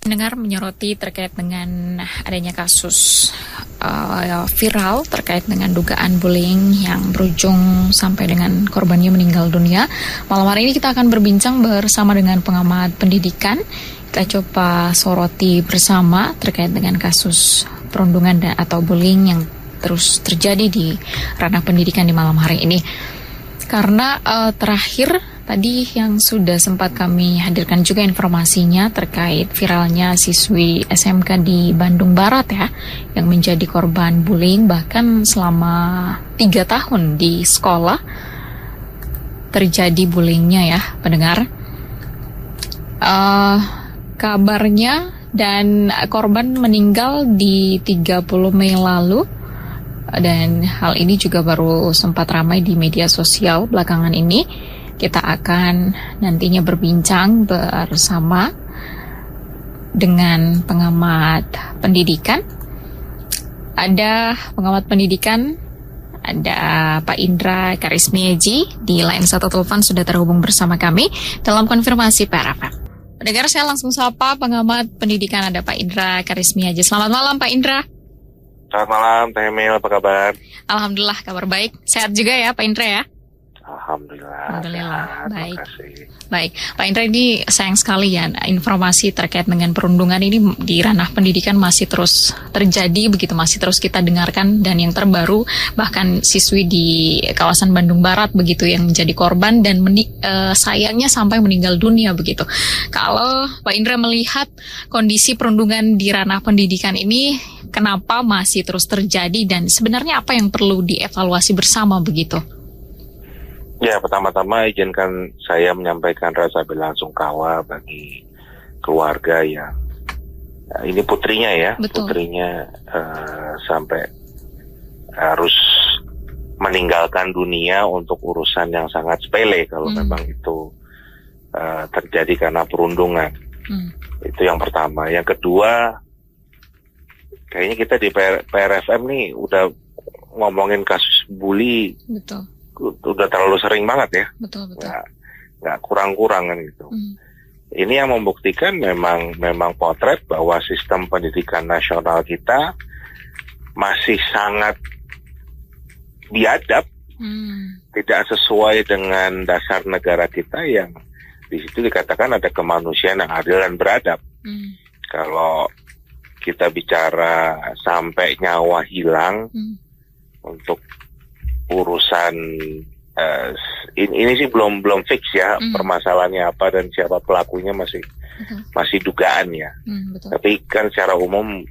Mendengar menyoroti terkait dengan adanya kasus viral terkait dengan dugaan bullying yang berujung sampai dengan korbannya meninggal dunia. Malam hari ini kita akan berbincang bersama dengan pengamat pendidikan. Kita coba soroti bersama terkait dengan kasus perundungan atau bullying yang terus terjadi di ranah pendidikan di malam hari ini. Karena terakhir tadi yang sudah sempat kami hadirkan juga informasinya terkait viralnya siswi SMK di Bandung Barat ya, yang menjadi korban bullying bahkan selama 3 tahun di sekolah terjadi bullyingnya ya pendengar. Kabarnya dan korban meninggal di 30 Mei lalu. Dan hal ini juga baru sempat ramai di media sosial belakangan ini. Kita akan nantinya berbincang bersama dengan pengamat pendidikan. Ada pengamat pendidikan, ada Pak Indra Karismiaji di line 1 telepon sudah terhubung bersama kami dalam konfirmasi PRFM. Pendengar, saya langsung sapa pengamat pendidikan, ada Pak Indra Karismiaji. Selamat malam Pak Indra. Selamat malam, Teh Emil, apa kabar? Alhamdulillah, kabar baik. Sehat juga ya, Pak Indra ya? Alhamdulillah. Sehat, baik. Makasih. Baik, Pak Indra, ini sayang sekali ya, informasi terkait dengan perundungan ini di ranah pendidikan masih terus terjadi, begitu masih terus kita dengarkan, dan yang terbaru bahkan siswi di kawasan Bandung Barat begitu yang menjadi korban dan sayangnya sampai meninggal dunia begitu. Kalau Pak Indra melihat kondisi perundungan di ranah pendidikan ini, kenapa masih terus terjadi dan sebenarnya apa yang perlu dievaluasi bersama begitu? Ya, pertama-tama izinkan saya menyampaikan rasa belasungkawa bagi keluarga yang ini putrinya ya. Betul. Putrinya sampai harus meninggalkan dunia untuk urusan yang sangat sepele kalau memang itu terjadi karena perundungan. Itu yang pertama. Yang kedua, kayaknya kita di PRFM nih udah ngomongin kasus bully. Betul. Udah terlalu sering banget ya. Betul. Nggak kurang-kurang kan gitu. Ini yang membuktikan memang potret bahwa sistem pendidikan nasional kita masih sangat biadab, tidak sesuai dengan dasar negara kita yang di situ dikatakan ada kemanusiaan yang adil dan beradab. Kalau kita bicara sampai nyawa hilang untuk urusan ini sih belum fix ya permasalahannya apa dan siapa pelakunya masih dugaan ya. Tapi kan secara umum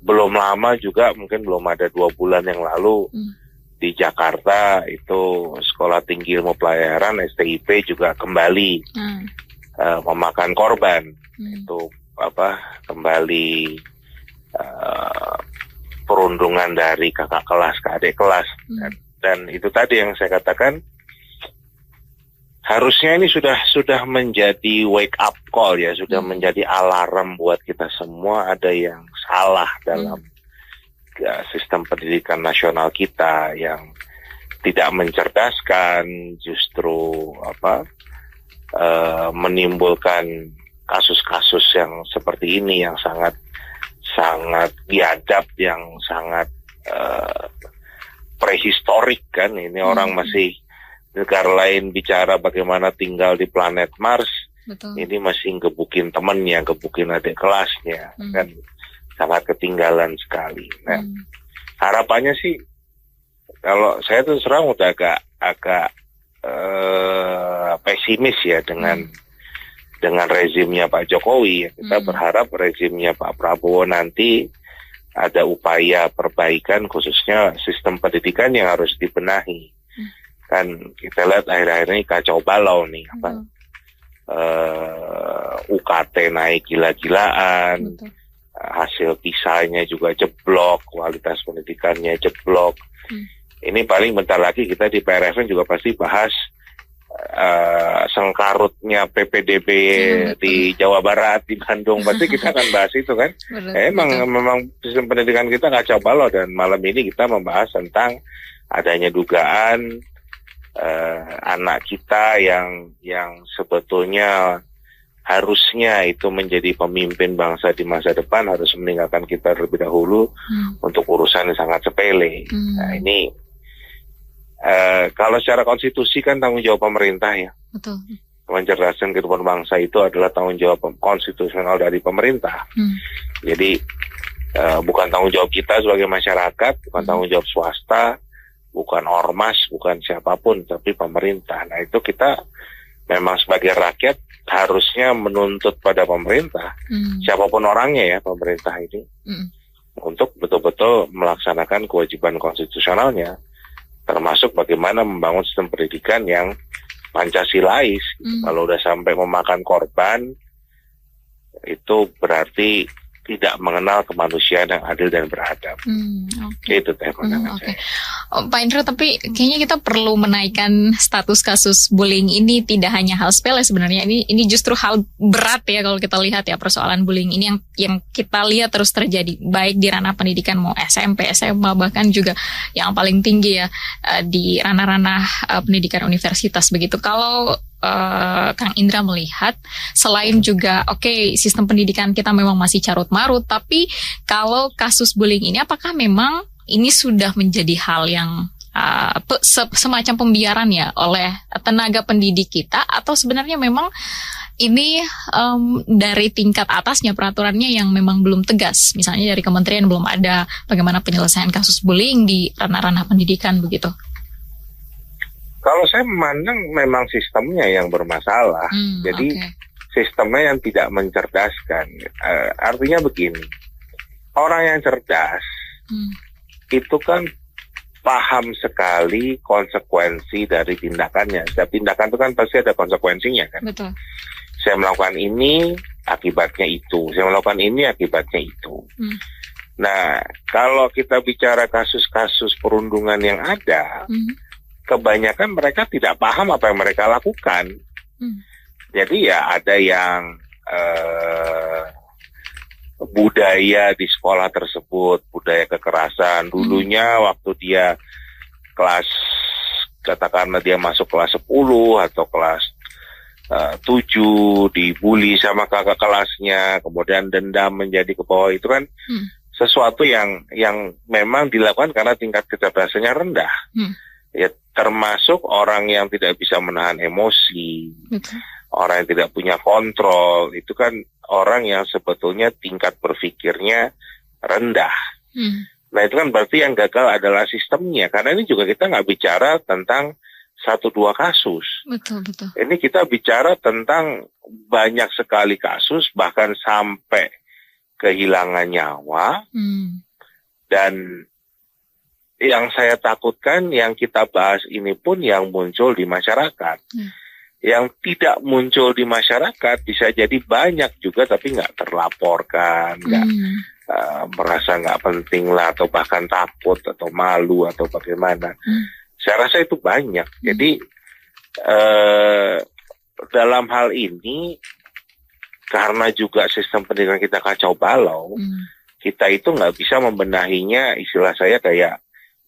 belum lama juga, mungkin belum ada 2 bulan yang lalu di Jakarta itu Sekolah Tinggi Ilmu Pelayaran STIP juga kembali memakan korban. Itu kembali perundungan dari kakak kelas ke adik kelas. Dan itu tadi yang saya katakan, harusnya ini sudah menjadi wake up call ya, sudah menjadi alarm buat kita semua ada yang salah dalam sistem pendidikan nasional kita yang tidak mencerdaskan, justru menimbulkan kasus-kasus yang seperti ini yang sangat biadab, yang sangat prehistorik kan. Ini orang masih negara lain bicara bagaimana tinggal di planet Mars. Betul. Ini masih gebukin temennya, gebukin adik kelasnya, kan sangat ketinggalan sekali. Nah, harapannya sih, kalau saya terus terang udah agak pesimis ya dengan rezimnya Pak Jokowi. Kita berharap rezimnya Pak Prabowo nanti ada upaya perbaikan, khususnya sistem pendidikan yang harus dibenahi. Kan kita lihat akhir-akhir ini kacau balau nih, UKT naik gila-gilaan, hasil PISA-nya juga jeblok, kualitas pendidikannya jeblok. Ini paling bentar lagi kita di PRFN juga pasti bahas sengkarutnya PPDB di Jawa Barat, di Bandung, pasti kita akan bahas itu kan. Memang sistem pendidikan kita kacau balau, dan malam ini kita membahas tentang adanya dugaan anak kita yang sebetulnya harusnya itu menjadi pemimpin bangsa di masa depan harus meninggalkan kita terlebih dahulu untuk urusan yang sangat sepele. Nah ini kalau secara konstitusi kan tanggung jawab pemerintah ya. Betul. Mencerdaskan kehidupan bangsa itu adalah tanggung jawab konstitusional dari pemerintah. Jadi bukan tanggung jawab kita sebagai masyarakat, bukan tanggung jawab swasta, bukan ormas, bukan siapapun, tapi pemerintah. Nah itu kita memang sebagai rakyat harusnya menuntut pada pemerintah, siapapun orangnya ya pemerintah ini, untuk betul-betul melaksanakan kewajiban konstitusionalnya, termasuk bagaimana membangun sistem pendidikan yang Pancasilais. Kalau udah sampai memakan korban, itu berarti tidak mengenal kemanusiaan yang adil dan beradab. Itu teh pandangan saya. Pak Indra, tapi kayaknya kita perlu menaikkan status kasus bullying ini tidak hanya hal sepele sebenarnya. Ini justru hal berat ya kalau kita lihat ya, persoalan bullying ini yang kita lihat terus terjadi baik di ranah pendidikan mau SMP, SMA, bahkan juga yang paling tinggi ya di ranah-ranah pendidikan universitas begitu. Kalau Kang Indra melihat selain juga sistem pendidikan kita memang masih carut marut, tapi kalau kasus bullying ini apakah memang ini sudah menjadi hal yang semacam pembiaran ya oleh tenaga pendidik kita, atau sebenarnya memang ini dari tingkat atasnya peraturannya yang memang belum tegas, misalnya dari kementerian belum ada bagaimana penyelesaian kasus bullying di ranah-ranah pendidikan begitu? Kalau saya memandang memang sistemnya yang bermasalah, jadi sistemnya yang tidak mencerdaskan. Artinya begini, orang yang cerdas itu kan paham sekali konsekuensi dari tindakannya. Setiap tindakan itu kan pasti ada konsekuensinya kan. Betul. Saya melakukan ini, akibatnya itu. Saya melakukan ini, akibatnya itu. Nah, kalau kita bicara kasus-kasus perundungan yang ada, kebanyakan mereka tidak paham apa yang mereka lakukan. Jadi ya ada yang budaya di sekolah tersebut, budaya kekerasan. Dulunya waktu dia kelas, katakanlah dia masuk kelas 10 atau kelas 7, dibully sama kakak kelasnya, kemudian dendam menjadi ke bawah, itu kan sesuatu yang memang dilakukan karena tingkat kecerdasannya rendah. Ya, termasuk orang yang tidak bisa menahan emosi, orang yang tidak punya kontrol, itu kan orang yang sebetulnya tingkat berpikirnya rendah. Nah itu kan berarti yang gagal adalah sistemnya, karena ini juga kita nggak bicara tentang 1-2 kasus. Betul. Ini kita bicara tentang banyak sekali kasus, bahkan sampai kehilangan nyawa. Dan yang saya takutkan yang kita bahas ini pun yang muncul di masyarakat. Yang tidak muncul di masyarakat bisa jadi banyak juga tapi nggak terlaporkan, nggak merasa nggak penting lah, atau bahkan takut atau malu atau bagaimana. Saya rasa itu banyak. Jadi dalam hal ini karena juga sistem pendidikan kita kacau balau, kita itu nggak bisa membenahinya, istilah saya kayak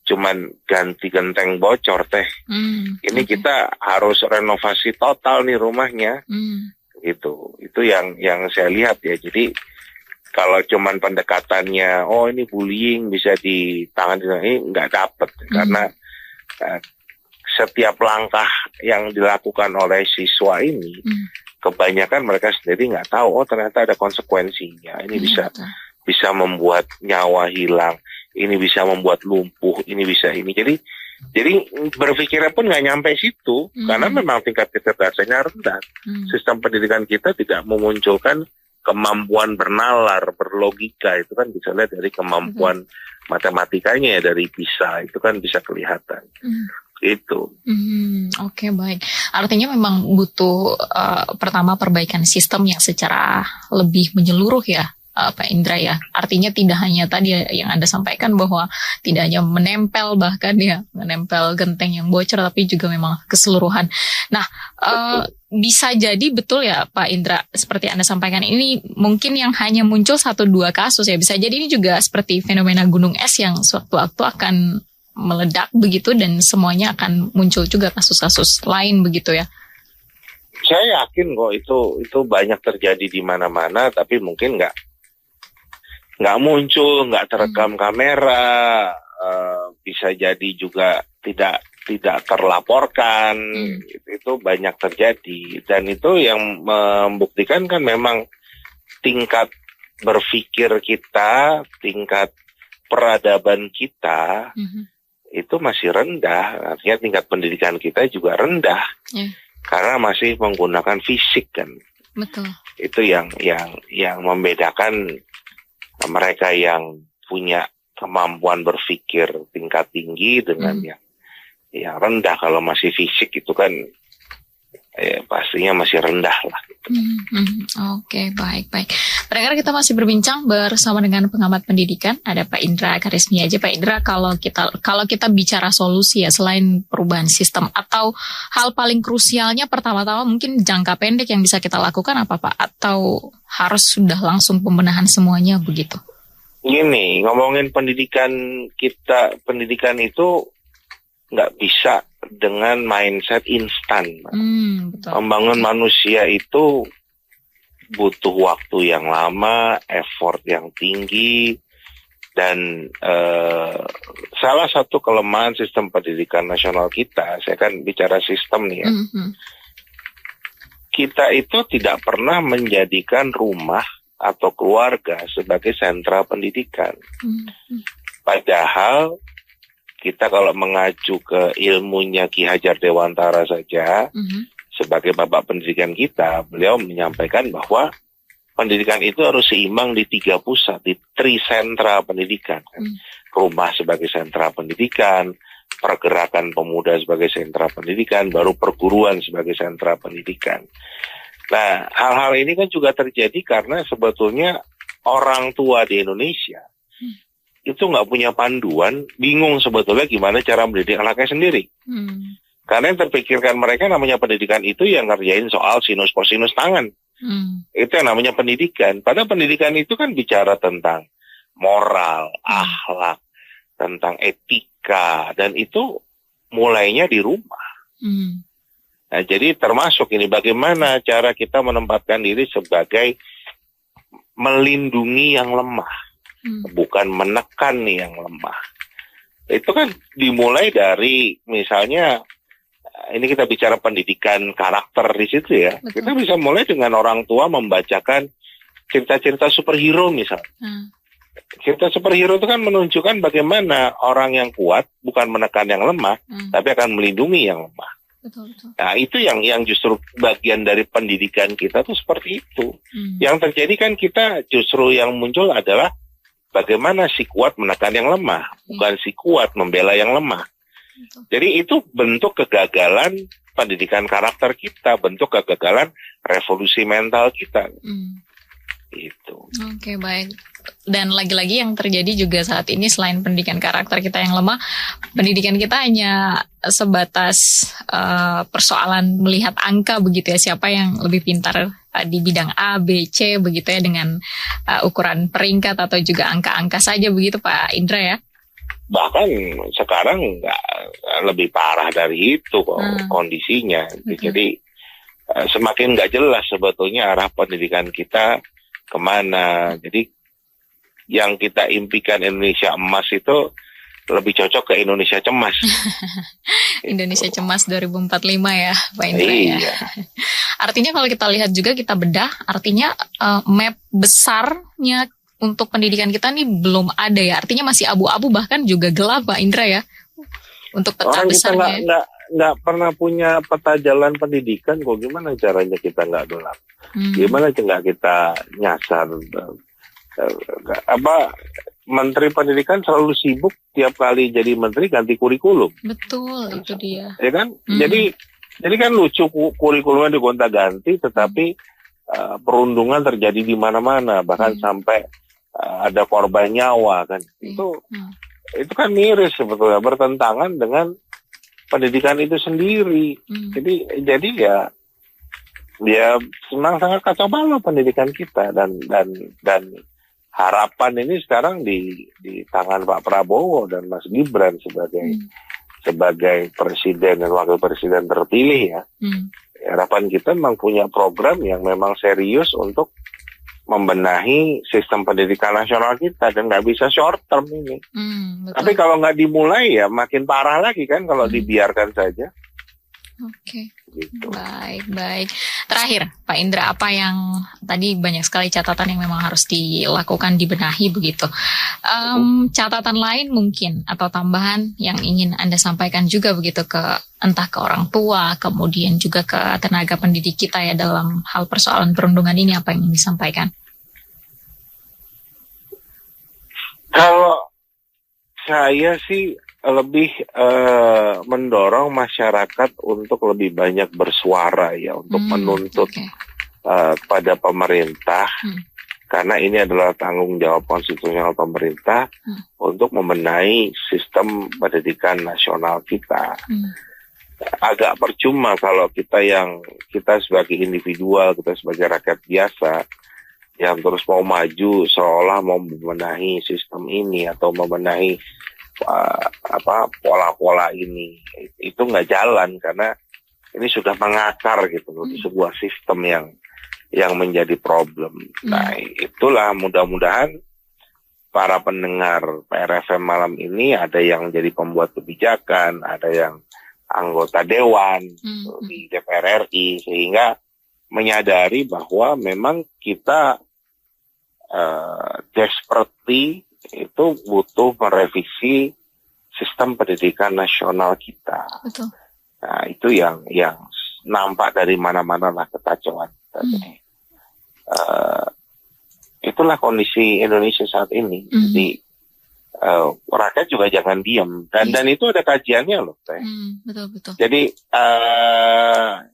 cuman ganti genteng bocor teh. Ini kita harus renovasi total nih rumahnya. Gitu. Itu yang saya lihat ya. Jadi kalau cuman pendekatannya ini bullying bisa ditangani, ini nggak dapet. Karena setiap langkah yang dilakukan oleh siswa ini kebanyakan mereka sendiri nggak tahu ternyata ada konsekuensinya. Ini bisa membuat nyawa hilang, ini bisa membuat lumpuh, ini bisa ini. Jadi berpikirnya pun nggak nyampe situ, karena memang tingkat kecerdasannya rendah. Sistem pendidikan kita tidak memunculkan kemampuan bernalar, berlogika. Itu kan bisa lihat dari kemampuan matematikanya ya, dari PISA, itu kan bisa kelihatan. Itu. Oke, baik. Artinya memang butuh pertama perbaikan sistem yang secara lebih menyeluruh ya, Pak Indra ya. Artinya tidak hanya tadi yang Anda sampaikan bahwa tidak hanya menempel, bahkan ya menempel genteng yang bocor, tapi juga memang keseluruhan. Nah, bisa jadi betul ya Pak Indra, seperti Anda sampaikan ini mungkin yang hanya muncul 1-2 kasus ya. Bisa jadi ini juga seperti fenomena gunung es yang sewaktu-waktu akan meledak begitu, dan semuanya akan muncul juga kasus-kasus lain begitu ya. Saya yakin kok itu banyak terjadi di mana-mana, tapi mungkin nggak muncul, nggak terekam kamera, bisa jadi juga tidak terlaporkan. Itu banyak terjadi, dan itu yang membuktikan kan memang tingkat berpikir kita, tingkat peradaban kita itu masih rendah. Artinya tingkat pendidikan kita juga rendah, karena masih menggunakan fisik kan. Betul. Itu yang membedakan mereka yang punya kemampuan berpikir tingkat tinggi dengan yang rendah. Kalau masih fisik itu kan pastinya masih rendah lah. Oke, baik. Pendengar, kita masih berbincang bersama dengan pengamat pendidikan, ada Pak Indra Karismiaji. Pak Indra, kalau kita bicara solusi ya, selain perubahan sistem atau hal paling krusialnya, pertama-tama mungkin jangka pendek yang bisa kita lakukan apa Pak? Atau harus sudah langsung pembenahan semuanya begitu? Gini, ngomongin pendidikan kita, pendidikan itu nggak bisa dengan mindset instan. Membangun manusia itu butuh waktu yang lama, effort yang tinggi, dan salah satu kelemahan sistem pendidikan nasional kita, saya kan bicara sistem nih ya, kita itu tidak pernah menjadikan rumah atau keluarga sebagai sentra pendidikan. Padahal kita kalau mengacu ke ilmunya Ki Hajar Dewantara saja, sebagai bapak pendidikan kita, beliau menyampaikan bahwa pendidikan itu harus seimbang di 3 pusat, di 3 sentra pendidikan. Rumah sebagai sentra pendidikan, pergerakan pemuda sebagai sentra pendidikan, baru perguruan sebagai sentra pendidikan. Nah, hal-hal ini kan juga terjadi karena sebetulnya orang tua di Indonesia itu nggak punya panduan, bingung sebetulnya gimana cara mendidik anaknya sendiri. Karena yang terpikirkan mereka namanya pendidikan itu yang ngerjain soal sinus kosinus tangan. Itu yang namanya pendidikan. Padahal pendidikan itu kan bicara tentang moral, akhlak, tentang etika, dan itu mulainya di rumah. Nah, jadi termasuk ini bagaimana cara kita menempatkan diri sebagai melindungi yang lemah. Bukan menekan yang lemah. Itu kan dimulai dari misalnya, ini kita bicara pendidikan karakter di situ ya. Betul. Kita bisa mulai dengan orang tua membacakan cerita-cerita superhero misalnya. Cerita superhero itu kan menunjukkan bagaimana orang yang kuat bukan menekan yang lemah, tapi akan melindungi yang lemah. Betul. Nah, itu yang justru bagian dari pendidikan kita tuh seperti itu. Yang terjadi kan kita justru yang muncul adalah bagaimana si kuat menekan yang lemah, bukan si kuat membela yang lemah. Jadi itu bentuk kegagalan pendidikan karakter kita, bentuk kegagalan revolusi mental kita. Itu. Oke, baik. Dan lagi-lagi yang terjadi juga saat ini, selain pendidikan karakter kita yang lemah, pendidikan kita hanya sebatas persoalan melihat angka begitu ya, siapa yang lebih pintar di bidang A, B, C begitu ya, dengan ukuran peringkat atau juga angka-angka saja begitu Pak Indra ya. Bahkan sekarang lebih parah dari itu kok kondisinya. Jadi semakin nggak jelas sebetulnya arah pendidikan kita kemana. Jadi yang kita impikan Indonesia emas itu lebih cocok ke Indonesia cemas. Indonesia cemas 2045 ya Pak Indra ya. Artinya kalau kita lihat juga, kita bedah, artinya map besarnya untuk pendidikan kita nih belum ada ya. Artinya masih abu-abu, bahkan juga gelap Pak Indra ya. Untuk peta orang besarnya. Kita nggak pernah punya peta jalan pendidikan kok. Gimana caranya kita nggak gelap? Gimana nggak kita nyasar? Menteri Pendidikan selalu sibuk tiap kali jadi menteri ganti kurikulum. Betul, itu dia. Ya kan? Jadi kan lucu, kurikulumnya digonta-ganti, tetapi perundungan terjadi di mana-mana, bahkan sampai ada korban nyawa kan. Itu kan miris sebetulnya, bertentangan dengan pendidikan itu sendiri. Jadi ya memang sangat kacau balau pendidikan kita, dan harapan ini sekarang di tangan Pak Prabowo dan Mas Gibran sebagai presiden dan wakil presiden terpilih ya. harapan kita memang punya program yang memang serius untuk membenahi sistem pendidikan nasional kita, dan nggak bisa short term ini. Betul. Tapi kalau nggak dimulai ya makin parah lagi kan kalau dibiarkan saja. Oke. Gitu. Baik. Terakhir, Pak Indra, apa yang tadi banyak sekali catatan yang memang harus dilakukan, dibenahi begitu. Catatan lain mungkin atau tambahan yang ingin Anda sampaikan juga begitu entah ke orang tua, kemudian juga ke tenaga pendidik kita ya dalam hal persoalan perundungan ini, apa yang ingin disampaikan? Kalau saya sih lebih mendorong masyarakat untuk lebih banyak bersuara ya, untuk menuntut pada pemerintah, karena ini adalah tanggung jawab konstitusional pemerintah untuk membenahi sistem pendidikan nasional kita. Agak percuma kalau kita sebagai individual, kita sebagai rakyat biasa yang terus mau maju seolah mau membenahi sistem ini atau membenahi pola-pola ini. Itu nggak jalan karena ini sudah mengakar gitu di sebuah sistem yang menjadi problem. Nah, itulah mudah-mudahan para pendengar PRFM malam ini ada yang jadi pembuat kebijakan, ada yang anggota dewan di DPR RI, sehingga menyadari bahwa memang kita desperately itu butuh merevisi sistem pendidikan nasional kita. Betul. Nah, itu yang nampak dari mana-mana lah kekacauan. Itulah kondisi Indonesia saat ini. Jadi rakyat juga jangan diam. Dan itu ada kajiannya loh, Teh. Betul. Jadi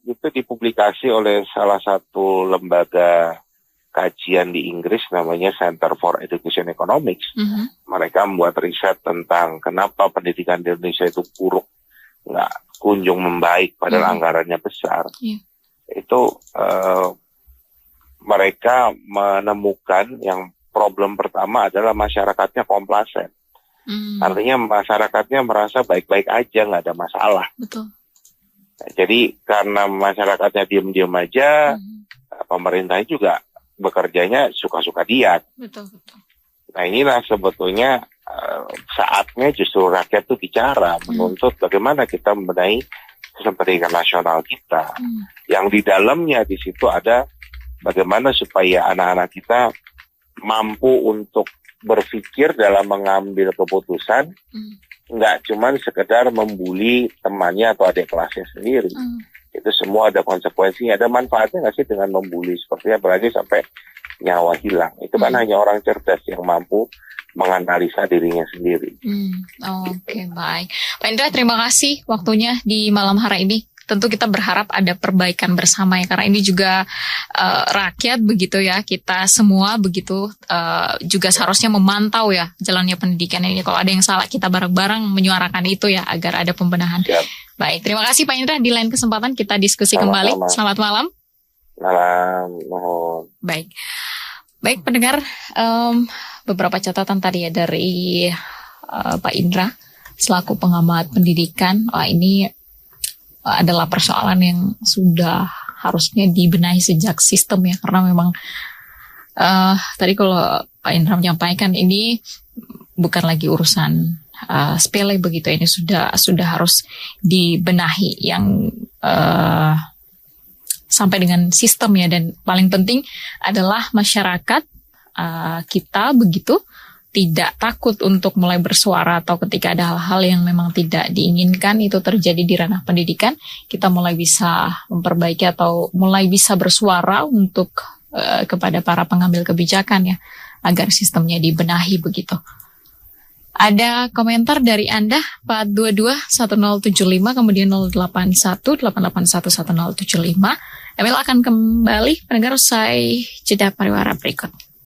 itu dipublikasi oleh salah satu lembaga kajian di Inggris namanya Center for Education Economics. Mereka membuat riset tentang kenapa pendidikan di Indonesia itu buruk, nggak kunjung membaik padahal anggarannya besar. Itu mereka menemukan yang problem pertama adalah masyarakatnya komplasen. Artinya masyarakatnya merasa baik-baik aja, nggak ada masalah. Betul. Nah, jadi karena masyarakatnya diam-diam aja, pemerintahnya juga bekerjanya suka-suka dia. Betul. Nah, inilah sebetulnya saatnya justru rakyat itu bicara, menuntut bagaimana kita membenahi sistem pendidikan nasional kita. Yang di dalamnya di situ ada bagaimana supaya anak-anak kita mampu untuk berpikir dalam mengambil keputusan, nggak cuma sekedar membuli temannya atau adik kelasnya sendiri. Itu semua ada konsekuensinya, ada manfaatnya nggak sih dengan membuli sepertinya, apalagi sampai nyawa hilang. Itu kan hanya orang cerdas yang mampu menganalisa dirinya sendiri. Oke, baik. Pak Indra, terima kasih waktunya di malam hari ini. Tentu kita berharap ada perbaikan bersama ya, karena ini juga rakyat begitu ya, kita semua begitu juga seharusnya memantau ya jalannya pendidikan ini. Kalau ada yang salah, kita bareng-bareng menyuarakan itu ya, agar ada pembenahan. Siap. Baik, terima kasih Pak Indra. Di lain kesempatan kita diskusi kembali. Selamat malam. Mohon. Baik pendengar, beberapa catatan tadi ya dari Pak Indra selaku pengamat pendidikan. Ini adalah persoalan yang sudah harusnya dibenahi sejak sistem ya, karena memang tadi kalau Pak Indra menyampaikan ini bukan lagi urusan sepele begitu, ini sudah harus dibenahi yang sampai dengan sistem ya, dan paling penting adalah masyarakat kita begitu tidak takut untuk mulai bersuara, atau ketika ada hal-hal yang memang tidak diinginkan itu terjadi di ranah pendidikan, kita mulai bisa memperbaiki atau mulai bisa bersuara untuk kepada para pengambil kebijakan ya, agar sistemnya dibenahi begitu. Ada komentar dari Anda, 422-1075, kemudian 081-881-1075. Emil akan kembali pendengar usai jeda pariwara berikut.